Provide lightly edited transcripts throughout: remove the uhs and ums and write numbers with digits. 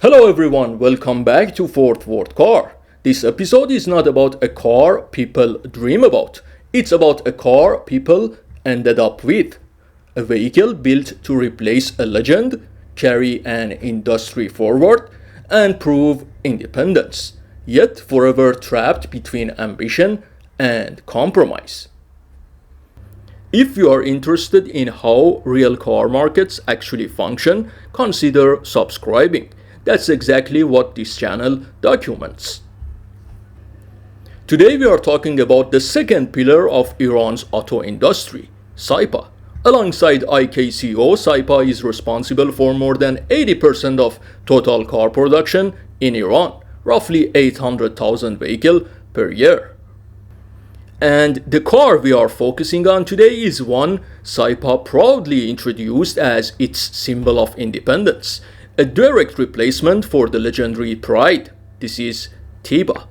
Hello everyone, welcome back to Fourth Car. This episode is not about a car people dream about. It's about a car people ended up with. A vehicle built to replace a legend, carry an industry forward, and prove independence, yet forever trapped between ambition and compromise. If you are interested in how real car markets actually function, consider subscribing. That's exactly what this channel documents. Today we are talking about the second pillar of Iran's auto industry, Saipa. Alongside IKCO, Saipa is responsible for more than 80% of total car production in Iran, roughly 800,000 vehicles per year. And the car we are focusing on today is one Saipa proudly introduced as its symbol of independence, a direct replacement for the legendary Pride. This is Tiba.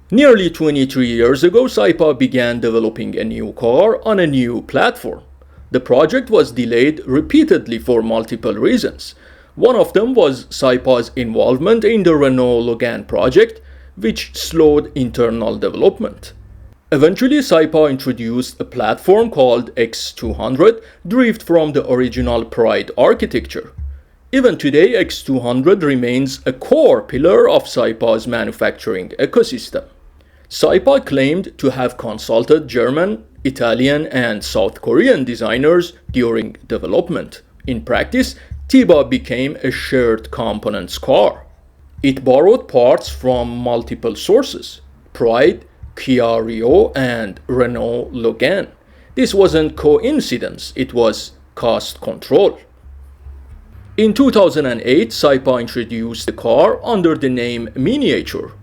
Nearly 23 years ago, Saipa began developing a new car on a new platform. The project was delayed repeatedly for multiple reasons. One of them was Saipa's involvement in the Renault Logan project, which slowed internal development. Eventually, Saipa introduced a platform called X200, derived from the original Pride architecture. Even today, X200 remains a core pillar of Saipa's manufacturing ecosystem. Saipa claimed to have consulted German, Italian, and South Korean designers during development. In practice, Tiba became a shared components car. It borrowed parts from multiple sources: Pride, Kia Rio, and Renault Logan. This wasn't coincidence, it was cost control. In 2008, Saipa introduced the car under the name Miniature.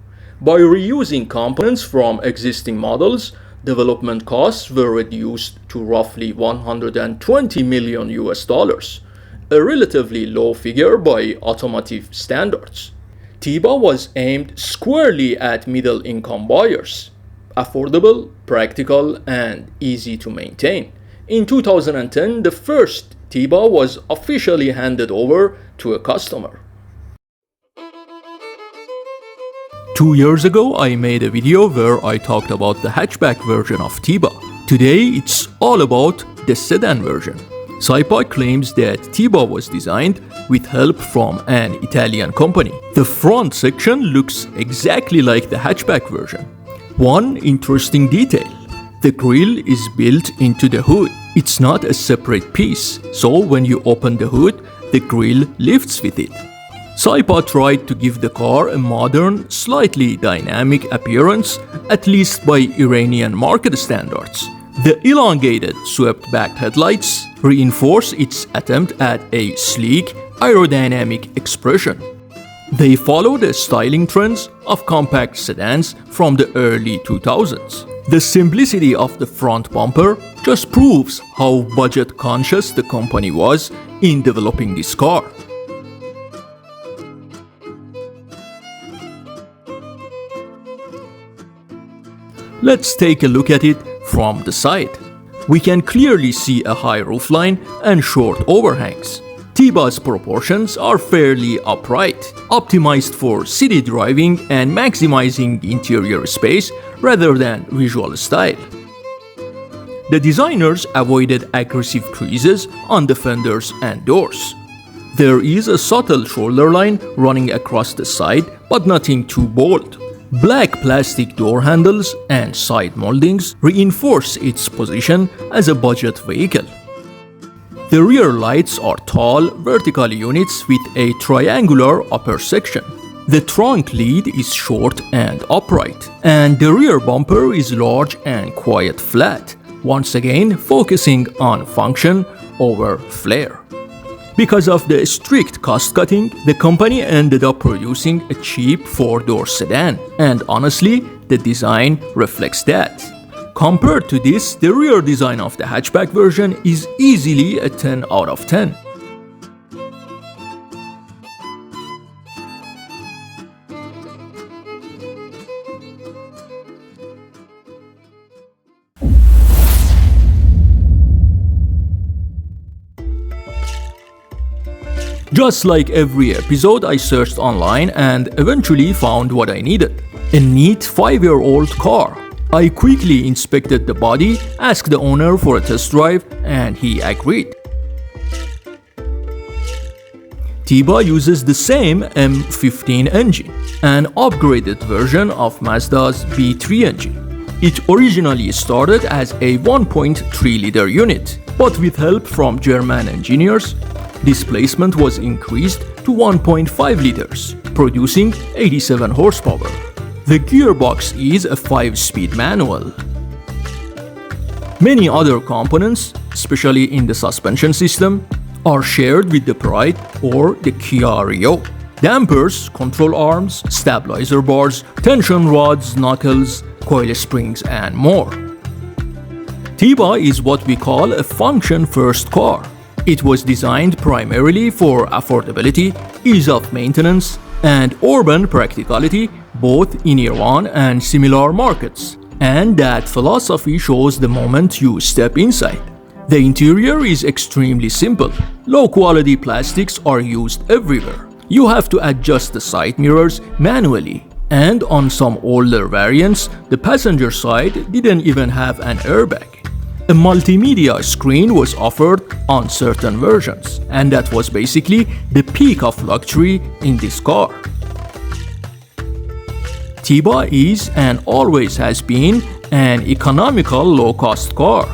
By reusing components from existing models, development costs were reduced to roughly 120 million US dollars, a relatively low figure by automotive standards. Tiba was aimed squarely at middle-income buyers, affordable, practical, and easy to maintain. In 2010, the first Tiba was officially handed over to a customer. 2 years ago, I made a video where I talked about the hatchback version of Tiba. Today, it's all about the sedan version. Saipa claims that Tiba was designed with help from an Italian company. The front section looks exactly like the hatchback version. One interesting detail: the grille is built into the hood. It's not a separate piece, so when you open the hood, the grille lifts with it. Saipa tried to give the car a modern, slightly dynamic appearance, at least by Iranian market standards. The elongated, swept-back headlights reinforce its attempt at a sleek, aerodynamic expression. They follow the styling trends of compact sedans from the early 2000s. The simplicity of the front bumper just proves how budget-conscious the company was in developing this car. Let's take a look at it from the side. We can clearly see a high roofline and short overhangs. Tiba's proportions are fairly upright, optimized for city driving and maximizing interior space rather than visual style. The designers avoided aggressive creases on the fenders and doors. There is a subtle shoulder line running across the side, but nothing too bold. Black plastic door handles and side moldings reinforce its position as a budget vehicle. The rear lights are tall, vertical units with a triangular upper section. The trunk lid is short and upright, and the rear bumper is large and quite flat, once again focusing on function over flair. Because of the strict cost cutting, the company ended up producing a cheap four-door sedan, and honestly, the design reflects that. Compared to this, the rear design of the hatchback version is easily a 10 out of 10. Just like every episode, I searched online and eventually found what I needed: a neat 5-year-old car. I quickly inspected the body, asked the owner for a test drive, and he agreed. Tiba uses the same M15 engine, an upgraded version of Mazda's V3 engine. It originally started as a 1.3-liter unit, but with help from German engineers, displacement was increased to 1.5 liters, producing 87 horsepower. The gearbox is a 5-speed manual. Many other components, especially in the suspension system, are shared with the Pride or the Kia Rio. Dampers, control arms, stabilizer bars, tension rods, knuckles, coil springs, and more. Tiba is what we call a function-first car. It was designed primarily for affordability, ease of maintenance, and urban practicality, both in Iran and similar markets. And that philosophy shows the moment you step inside. The interior is extremely simple. Low-quality plastics are used everywhere. You have to adjust the side mirrors manually. And on some older variants, the passenger side didn't even have an airbag. A multimedia screen was offered on certain versions, and that was basically the peak of luxury in this car. Tiba is and always has been an economical low-cost car.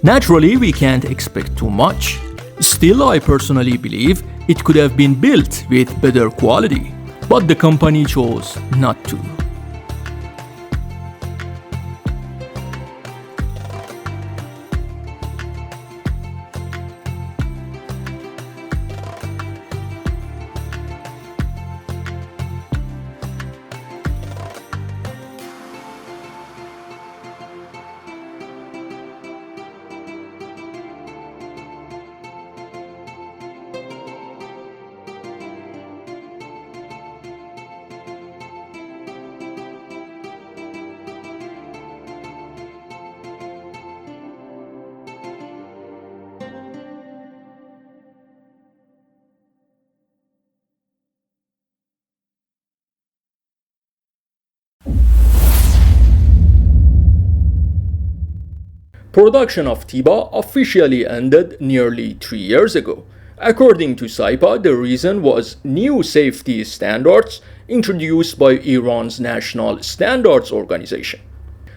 Naturally, we can't expect too much. Still, I personally believe it could have been built with better quality, but the company chose not to. Production of Tiba officially ended nearly 3 years ago. According to Saipa, the reason was new safety standards introduced by Iran's National Standards Organization.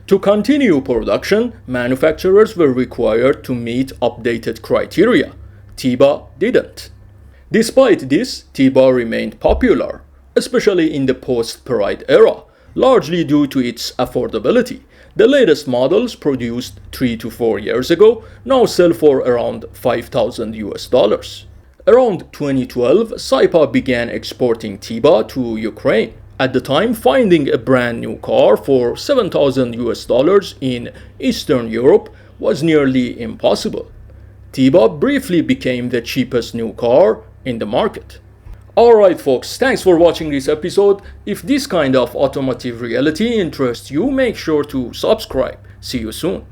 To continue production, manufacturers were required to meet updated criteria. Tiba didn't. Despite this, Tiba remained popular, especially in the post-Pride era, largely due to its affordability. The latest models produced 3 to 4 years ago now sell for around $5,000. Around 2012, Saipa began exporting Tiba to Ukraine. At the time, finding a brand new car for $7,000 in Eastern Europe was nearly impossible. Tiba briefly became the cheapest new car in the market. Alright folks, thanks for watching this episode. If this kind of automotive reality interests you, make sure to subscribe. See you soon.